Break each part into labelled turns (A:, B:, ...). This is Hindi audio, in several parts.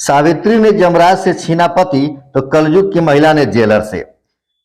A: सावित्री ने यमराज से छीना पति तो कलयुग की महिला ने जेलर से।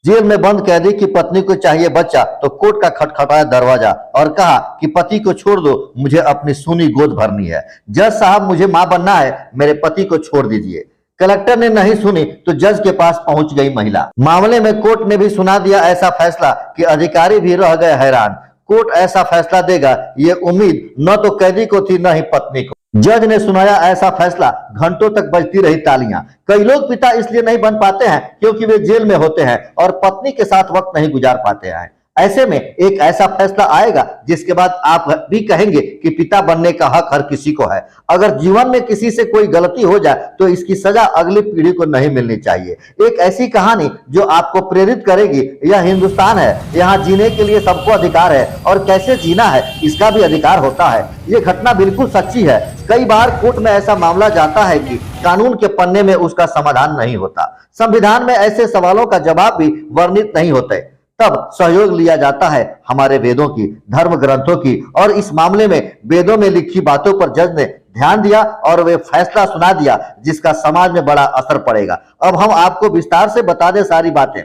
A: जेल में बंद कैदी की पत्नी को चाहिए बच्चा तो कोर्ट का खटखटाया दरवाजा और कहा कि पति को छोड़ दो, मुझे अपनी सूनी गोद भरनी है। जज साहब, मुझे मां बनना है, मेरे पति को छोड़ दीजिए। कलेक्टर ने नहीं सुनी तो जज के पास पहुंच गई महिला। मामले में कोर्ट ने भी सुना दिया ऐसा फैसला कि अधिकारी भी रह गए हैरान। कोर्ट ऐसा फैसला देगा ये उम्मीद न तो कैदी को थी न ही पत्नी को। जज ने सुनाया ऐसा फैसला, घंटों तक बजती रही तालियां। कई लोग पिता इसलिए नहीं बन पाते हैं क्योंकि वे जेल में होते हैं और पत्नी के साथ वक्त नहीं गुजार पाते हैं। ऐसे में एक ऐसा फैसला आएगा जिसके बाद आप भी कहेंगे कि पिता बनने का हक हर किसी को है। अगर जीवन में किसी से कोई गलती हो जाए तो इसकी सजा अगली पीढ़ी को नहीं मिलनी चाहिए। एक ऐसी कहानी जो आपको प्रेरित करेगी, यह हिंदुस्तान है, यहाँ जीने के लिए सबको अधिकार है और कैसे जीना है इसका भी अधिकार होता है। ये घटना बिल्कुल सच्ची है। कई बार कोर्ट में ऐसा मामला जाता है कि कानून के पन्ने में उसका समाधान नहीं होता, संविधान में ऐसे सवालों का जवाब भी वर्णित नहीं होते। तब सहयोग लिया जाता है हमारे वेदों की, धर्म ग्रंथों की, और इस मामले में वेदों में लिखी बातों पर जज ने ध्यान दिया और वे फैसला सुना दिया जिसका समाज में बड़ा असर पड़ेगा। अब हम आपको विस्तार से बता दें सारी बातें।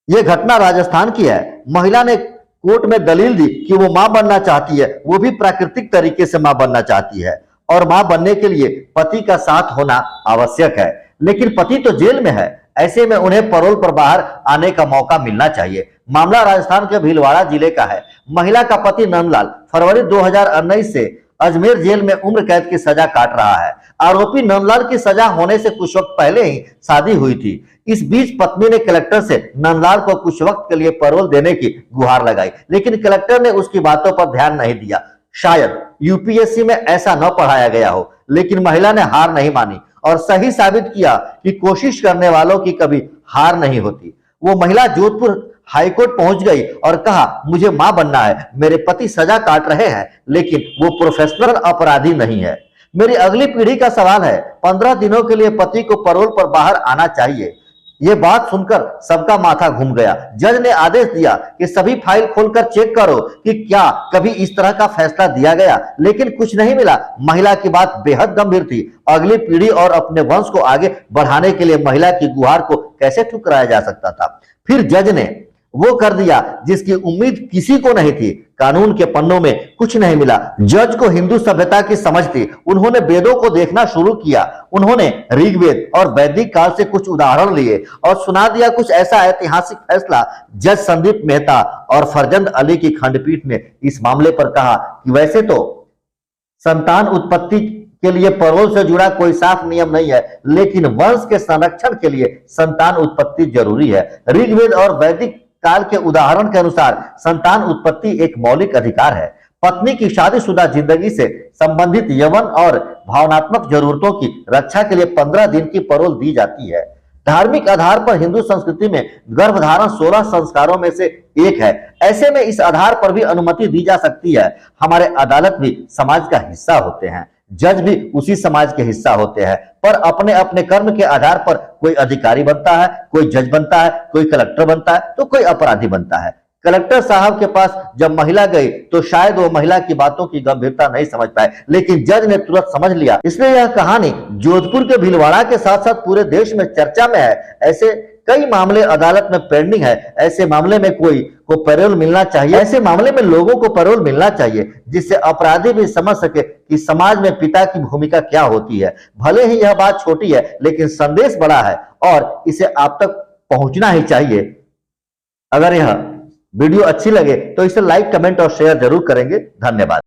A: यह घटना राजस्थान की है। महिला ने कोर्ट में दलील दी कि वो मां बनना चाहती है, वो भी प्राकृतिक तरीके से मां बनना चाहती है और मां बनने के लिए पति का साथ होना आवश्यक है। लेकिन पति तो जेल में है, ऐसे में उन्हें पैरोल पर बाहर आने का मौका मिलना चाहिए। मामला राजस्थान के भीलवाड़ा जिले का है। महिला का पति नंदलाल फरवरी 2019 से अजमेर जेल में उम्र कैद की सजा काट रहा है। आरोपी नंदलाल की सजा होने से कुछ वक्त पहले ही शादी हुई थी। इस बीच पत्नी ने कलेक्टर से नंदलाल को कुछ वक्त के लिए पैरोल देने की गुहार लगाई, लेकिन कलेक्टर ने उसकी बातों पर ध्यान नहीं दिया। शायद यूपीएससी में ऐसा न पढ़ाया गया हो, लेकिन महिला ने हार नहीं मानी और सही साबित किया कि कोशिश करने वालों की कभी हार नहीं होती। वो महिला जोधपुर हाईकोर्ट पहुंच गई और कहा, मुझे मां बनना है, मेरे पति सजा काट रहे हैं लेकिन वो प्रोफेशनल अपराधी नहीं है। मेरी अगली पीढ़ी का सवाल है, 15 दिनों के लिए पति को पैरोल पर बाहर आना चाहिए। ये बात सुनकर सबका माथा घूम गया। जज ने आदेश दिया कि सभी फाइल खोलकर चेक करो कि क्या कभी इस तरह का फैसला दिया गया, लेकिन कुछ नहीं मिला। महिला की बात बेहद गंभीर थी। अगली पीढ़ी और अपने वंश को आगे बढ़ाने के लिए महिला की गुहार को कैसे ठुकराया जा सकता था। फिर जज ने वो कर दिया जिसकी उम्मीद किसी को नहीं थी। कानून के पन्नों में कुछ नहीं मिला। जज को हिंदू सभ्यता की समझ थी। उन्होंने वेदों को देखना शुरू किया। उन्होंने ऋग्वेद और वैदिक काल से कुछ उदाहरण लिए और सुना दिया कुछ ऐसा ऐतिहासिक फैसला। जज संदीप मेहता और फरजंद अली की खंडपीठ ने इस मामले पर कहा कि वैसे तो संतान उत्पत्ति के लिए पैरोल से जुड़ा कोई साफ नियम नहीं है, लेकिन वंश के संरक्षण के लिए संतान उत्पत्ति जरूरी है। ऋग्वेद और वैदिक काल के उदाहरण के अनुसार संतान उत्पत्ति एक मौलिक अधिकार है। पत्नी की शादीशुदा जिंदगी से संबंधित यौन और भावनात्मक जरूरतों की रक्षा के लिए 15 दिन की पैरोल दी जाती है। धार्मिक आधार पर हिंदू संस्कृति में गर्भधारण 16 संस्कारों में से एक है। ऐसे में इस आधार पर भी अनुमति दी जा सकती है। हमारे अदालत भी समाज का हिस्सा होते हैं, जज भी उसी समाज के हिस्सा होते हैं, पर अपने अपने कर्म के आधार पर कोई अधिकारी बनता है, कोई जज बनता है, कोई कलेक्टर बनता है तो कोई अपराधी बनता है। कलेक्टर साहब के पास जब महिला गई तो शायद वो महिला की बातों की गंभीरता नहीं समझ पाए, लेकिन जज ने तुरंत समझ लिया। इसलिए यह कहानी जोधपुर के भीलवाड़ा के साथ साथ पूरे देश में चर्चा में है। ऐसे कई मामले अदालत में पेंडिंग है। ऐसे मामले में कोई को पैरोल मिलना चाहिए। ऐसे मामले में लोगों को पैरोल मिलना चाहिए जिससे अपराधी भी समझ सके कि समाज में पिता की भूमिका क्या होती है। भले ही यह बात छोटी है, लेकिन संदेश बड़ा है और इसे आप तक पहुंचना ही चाहिए। अगर यह वीडियो अच्छी लगे तो इसे लाइक, कमेंट और शेयर जरूर करेंगे। धन्यवाद।